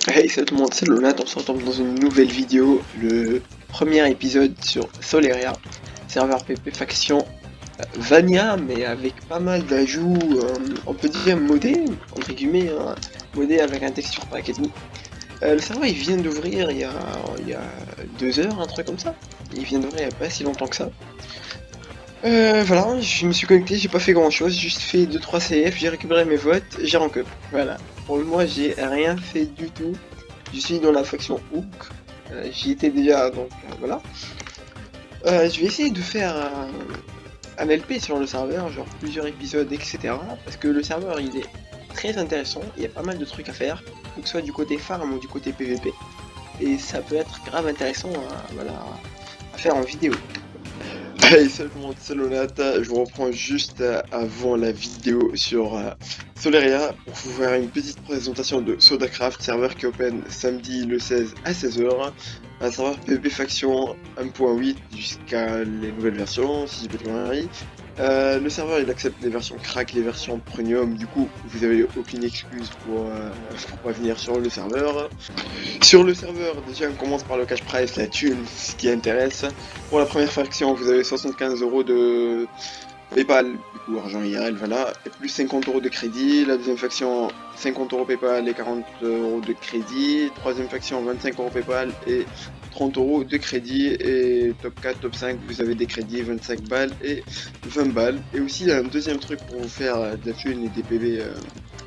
Hey, salut tout le monde, c'est Lonat, on se retrouve dans une nouvelle vidéo, le premier épisode sur Soleria, serveur PP faction Vanilla, mais avec pas mal d'ajouts, on peut dire modés, entre guillemets, hein, modés avec un texture pack et tout. Le serveur il vient d'ouvrir il y a 2 heures, un truc comme ça. Il vient d'ouvrir il n'y a pas si longtemps que ça. Voilà, je me suis connecté, j'ai pas fait grand chose, j'ai juste fait 2-3 CF, j'ai récupéré mes votes, j'ai rank up. Voilà. Pour le moment, j'ai rien fait du tout. Je suis dans la faction Hook. J'y étais déjà, donc voilà. Je vais essayer de faire un LP sur le serveur, genre plusieurs épisodes, etc. Parce que le serveur, il est très intéressant, il y a pas mal de trucs à faire, que ce soit du côté farm ou du côté PVP. Et ça peut être grave intéressant voilà, à faire en vidéo. Hey, salut tout le monde, c'est Lonata. Je vous reprends juste avant la vidéo sur Soleria pour vous faire une petite présentation de SodaCraft, serveur qui open samedi le 16 à 16h. Un serveur PvP faction 1.8 jusqu'à les nouvelles versions, si je dis pas de conneries. Le serveur il accepte les versions crack, les versions premium, du coup vous avez aucune excuse pour pas venir sur le serveur. Sur le serveur, déjà on commence par le cash price, la thune, ce qui intéresse. Pour la première faction, vous avez 75 € de PayPal, du coup argent IRL, voilà, et plus 50 € de crédit. La deuxième faction, 50 € PayPal et 40 € de crédit. Troisième faction, 25 € PayPal et 30 € de crédit. Et top 4, top 5, vous avez des crédits, 25 balles et 20 balles. Et aussi, il y a un deuxième truc pour vous faire de la thune et des PV,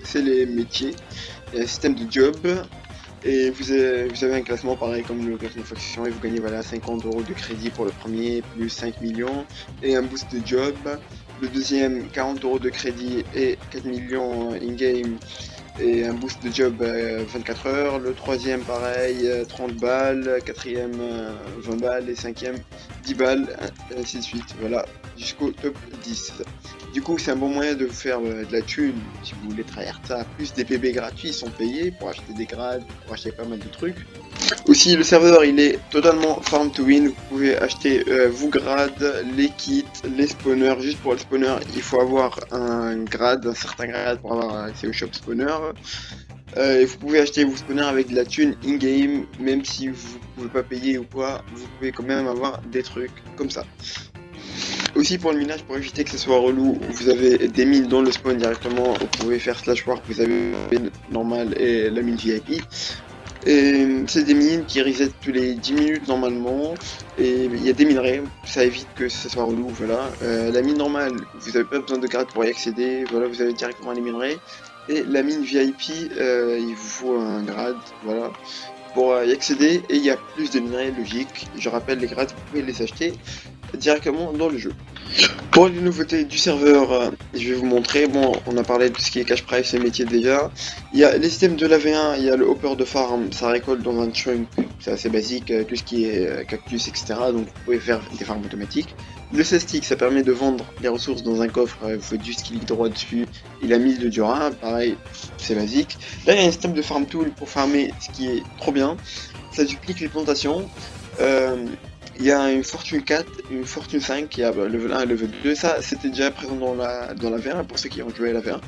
c'est les métiers. Il y a un système de job. Et vous avez un classement pareil comme le classement faction et vous gagnez voilà 50 € de crédit pour le premier, plus 5 millions et un boost de job. Le deuxième, 40 € de crédit et 4 millions in-game et un boost de job 24 heures. Le troisième, pareil, 30 balles. Quatrième, 20 balles. Et cinquième, 10 balles. Et ainsi de suite. Voilà, jusqu'au top 10. Du coup, c'est un bon moyen de vous faire de la thune si vous voulez tryhard ça. Plus des PB gratuits, ils sont payés pour acheter des grades, pour acheter pas mal de trucs. Aussi, le serveur il est totalement farm to win. Vous pouvez acheter vos grades, les kits, les spawners. Juste pour le spawner, il faut avoir un grade, un certain grade pour avoir accès au shop spawner. Et vous pouvez acheter vos spawners avec de la thune in-game, même si vous pouvez pas payer ou quoi, vous pouvez quand même avoir des trucs comme ça. Aussi pour le minage, pour éviter que ce soit relou, vous avez des mines dans le spawn directement, vous pouvez faire slash warp, vous avez la mine normale et la mine VIP. Et c'est des mines qui reset tous les 10 minutes normalement, et il y a des minerais, ça évite que ce soit relou, voilà. La mine normale, vous n'avez pas besoin de grade pour y accéder, voilà, vous avez directement les minerais. Et la mine VIP, il vous faut un grade, voilà, pour y accéder, et il y a plus de minerais logique. Je rappelle, les grades, vous pouvez les acheter directement dans le jeu. Pour les nouveautés du serveur, je vais vous montrer. Bon, on a parlé de tout ce qui est cash price et métiers déjà. Il y a les systèmes de la V1, il y a le hopper de farm, ça récolte dans un chunk, c'est assez basique, tout ce qui est cactus, etc. Donc vous pouvez faire des farms automatiques. Le cestic, ça permet de vendre les ressources dans un coffre, vous faites juste clic droit dessus, il a mis le Dura, pareil, c'est basique. Là, il y a un système de farm tool pour farmer, ce qui est trop bien. Ça duplique les plantations. Euh, il y a une fortune 4, une fortune 5, il y a level 1 et level 2, ça c'était déjà présent dans la V1 pour ceux qui ont joué à la V1.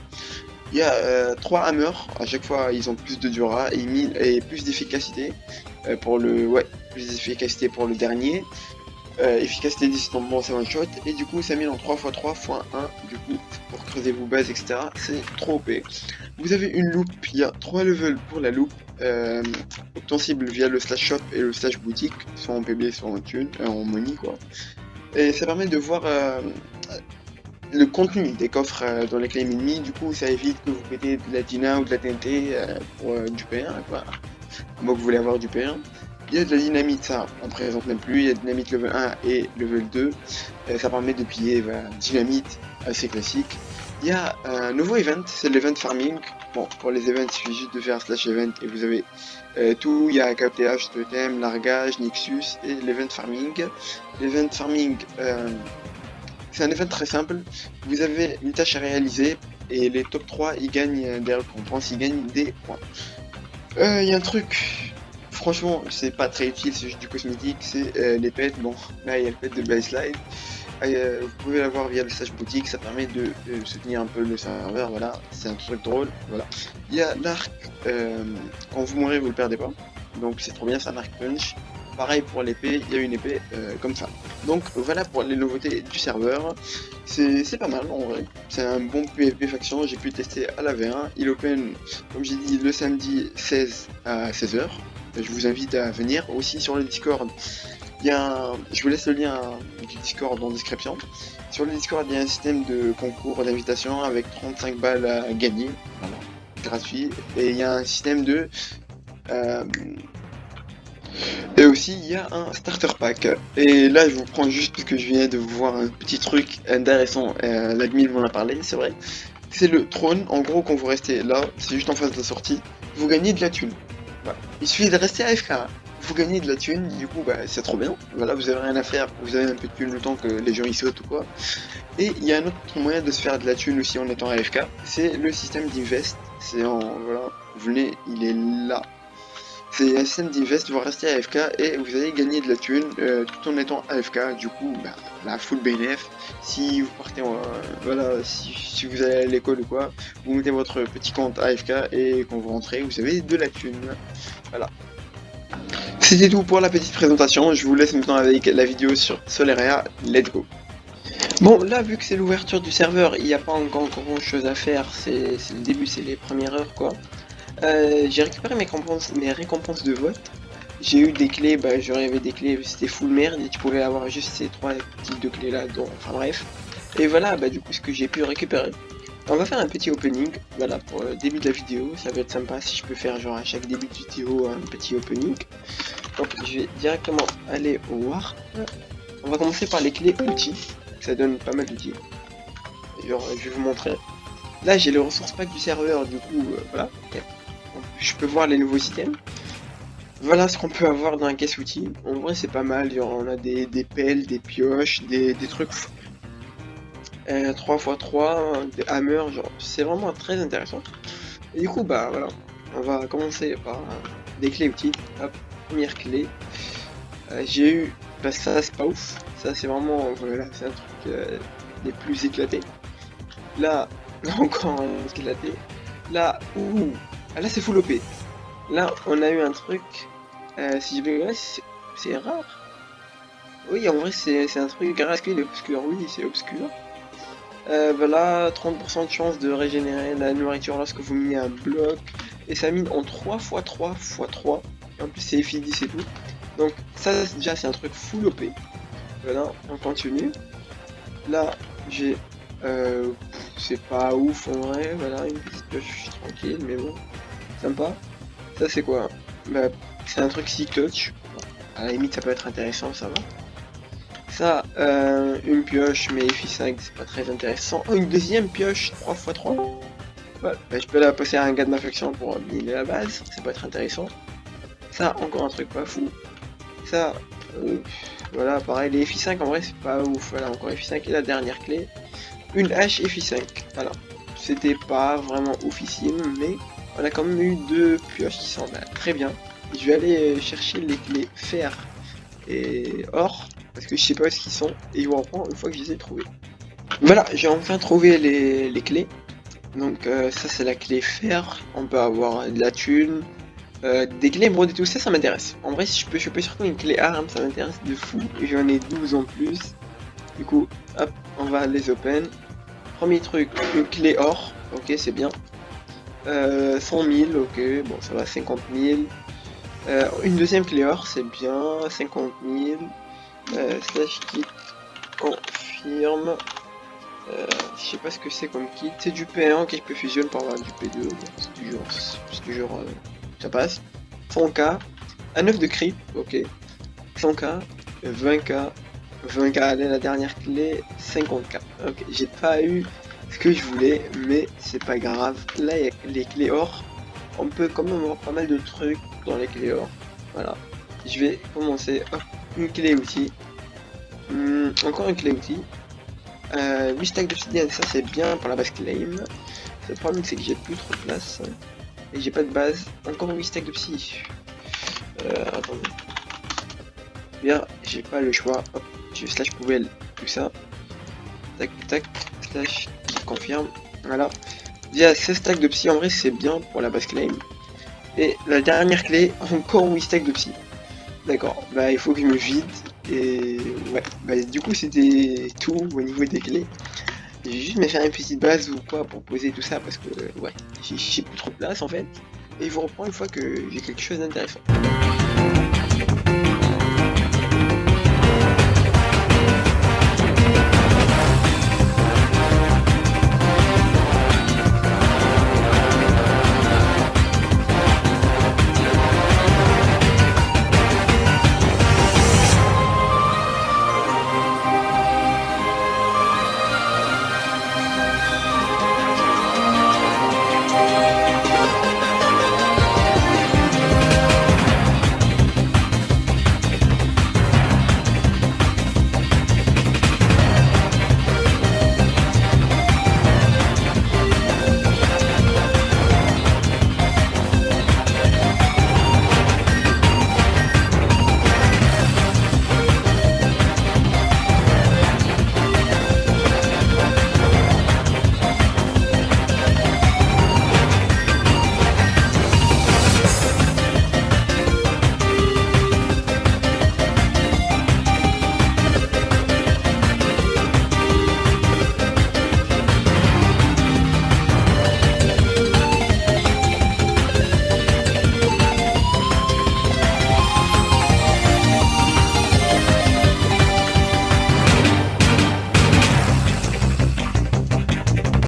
Il y a 3 hammers, à chaque fois ils ont plus de dura et plus d'efficacité plus d'efficacité pour le dernier. Efficacité 10 bon c'est one shot et du coup ça met en 3x3 x 1 du coup pour creuser vos bases etc c'est trop OP. Vous avez une loupe, il y a 3 levels pour la loupe, obtensible via le slash shop et le slash boutique, soit en PB soit en thune, en money quoi. Et ça permet de voir le contenu des coffres dans les claims ennemis, du coup ça évite que vous pétez de la Dina ou de la TNT pour du P1 quoi. Moi que vous voulez avoir du P1. Il y a de la dynamite, ça on présente même plus, il y a dynamite level 1 et level 2, ça permet de piller dynamite, assez classique. Il y a un nouveau event, c'est l'event farming. Bon, pour les events, il suffit juste de faire slash event et vous avez tout. Il y a KPH, totem, largage, Nexus et l'event farming. L'event farming, c'est un event très simple. Vous avez une tâche à réaliser et les top 3 ils gagnent des récompenses, ils gagnent des points. Il y a un truc, franchement, c'est pas très utile, c'est juste du cosmétique, c'est les pets. Bon, là il y a le pet de baseline. vous pouvez l'avoir via le stage boutique, ça permet de soutenir un peu le serveur, voilà, c'est un truc drôle, voilà. Il y a l'arc, quand vous mourrez vous le perdez pas, donc c'est trop bien, c'est un arc punch. Pareil pour l'épée, il y a une épée comme ça. Donc voilà pour les nouveautés du serveur, c'est pas mal en vrai, c'est un bon PvP faction, j'ai pu tester à la V1, il open, comme j'ai dit, le samedi 16 à 16h. Je vous invite à venir aussi sur le Discord. Je vous laisse le lien du Discord dans la description. Sur le Discord, il y a un système de concours d'invitation avec 35 balles à gagner, voilà, gratuit. Et il y a un système de... et aussi, il y a un starter pack. Et là, je vous prends juste parce que je viens de voir un petit truc intéressant. L'admin m'en a parlé, c'est vrai. C'est le trône. En gros, quand vous restez là, c'est juste en face de la sortie, vous gagnez de la thune. Voilà. Il suffit de rester AFK. Vous gagnez de la thune, du coup bah, c'est trop bien. Voilà, vous avez rien à faire, vous avez un peu de thune le temps que les gens y sautent ou quoi. Et il y a un autre moyen de se faire de la thune aussi en étant AFK, c'est le système d'invest. C'est en voilà, vous venez, il est là. C'est un système d'invest, vous restez AFK et vous allez gagner de la thune tout en étant AFK. Du coup, bah, la full BNF. Si vous partez en voilà, si vous allez à l'école ou quoi, vous mettez votre petit compte AFK et quand vous rentrez, vous avez de la thune. Voilà. C'était tout pour la petite présentation, je vous laisse maintenant avec la vidéo sur Solaria, let's go. Bon, là vu que c'est l'ouverture du serveur, il n'y a pas encore grand chose à faire, c'est le début, c'est les premières heures quoi. J'ai récupéré mes récompenses de vote. J'ai eu des clés, bah j'aurais des clés, c'était full merde et tu pouvais avoir juste ces 3 types de clés là, donc enfin bref. Et voilà, bah du coup ce que j'ai pu récupérer. On va faire un petit opening, voilà, pour le début de la vidéo, ça va être sympa si je peux faire genre à chaque début de vidéo un petit opening. Donc je vais directement aller au Warp. On va commencer par les clés outils, ça donne pas mal d'outils. D'ailleurs je vais vous montrer. Là j'ai les ressources pack du serveur, du coup voilà, je peux voir les nouveaux items. Voilà ce qu'on peut avoir dans la caisse outils. En vrai c'est pas mal, genre, on a des pelles, des pioches, des trucs 3x3, des hammers, genre c'est vraiment très intéressant. Et du coup bah voilà, on va commencer par des clés outils. Hop, première clé. J'ai eu, parce que ça c'est pas ouf, ça c'est vraiment, voilà, c'est un truc des plus éclatés. Là, encore un éclaté. Là, ouh, ah, là c'est full OP. Là on a eu un truc, si je vais regarder, c'est rare. Oui en vrai c'est un truc grâce qu'il est obscur, oui c'est obscur. Voilà, 30% de chance de régénérer la nourriture lorsque vous minez un bloc. Et ça mine en 3x3x3. Et en plus c'est FI10 et tout. Donc ça déjà c'est un truc full OP. Voilà, on continue. Là j'ai... c'est pas ouf en vrai, voilà, une petite pioche tranquille, mais bon, sympa. Ça c'est quoi? Bah, c'est un truc si touch. À la limite ça peut être intéressant, ça va. Ça, une pioche, mais FI5, c'est pas très intéressant. Oh, une deuxième pioche, 3x3. Voilà, bah, je peux la passer à un gars de ma faction pour miner la base, ça peut être intéressant. Ça, encore un truc pas fou. Ça, voilà, pareil, les FI5 en vrai c'est pas ouf. Voilà, encore FI5 et la dernière clé. Une hache FI5, voilà. C'était pas vraiment oufissime, mais on a quand même eu 2 pioches qui sont très bien. Je vais aller chercher les clés fer et or, parce que je sais pas où ils sont, et je vous reprends une fois que je les ai trouvés. Voilà, j'ai enfin trouvé les clés. Donc ça c'est la clé fer, on peut avoir de la thune, des clés émeraudes et tout ça, ça m'intéresse. En vrai si je peux choper surtout une clé arme, ça m'intéresse de fou, et j'en ai 12 en plus. Du coup, hop, on va les open. Premier truc, une clé or, ok c'est bien. 100 000, ok, bon ça va, 50 000. Une deuxième clé or, c'est bien, 50 000. Slash kit, confirme. Je sais pas ce que c'est comme kit, c'est du P1 qui peut fusionner pour avoir du P2, c'est du genre ça passe. 100k, un œuf de creep, ok. 100k, 20k, 20k, allez la dernière clé, 50k. Ok, j'ai pas eu ce que je voulais, mais c'est pas grave. Là, il y a les clés or. On peut quand même avoir pas mal de trucs dans les clés or. Voilà. Je vais commencer. Hop, une clé outil. Encore une clé outil. 8 stacks d'obsidienne, ça c'est bien pour la base claim. Le problème c'est que j'ai plus trop de place. Et j'ai pas de base. Encore 8 stacks d'obsi. Attendez. Bien, j'ai pas le choix. Hop, je slash poubelle, tout ça. Tac, tac, slash, confirme. Voilà. Déjà 16 stacks de psy, en vrai c'est bien pour la base claim. Et la dernière clé, encore 8 stacks de psy. D'accord, bah il faut que je me vide. Et ouais, bah du coup c'était tout au niveau des clés. Je vais juste me faire une petite base ou quoi pour poser tout ça parce que ouais, j'ai plus trop de place en fait. Et je vous reprends une fois que j'ai quelque chose d'intéressant.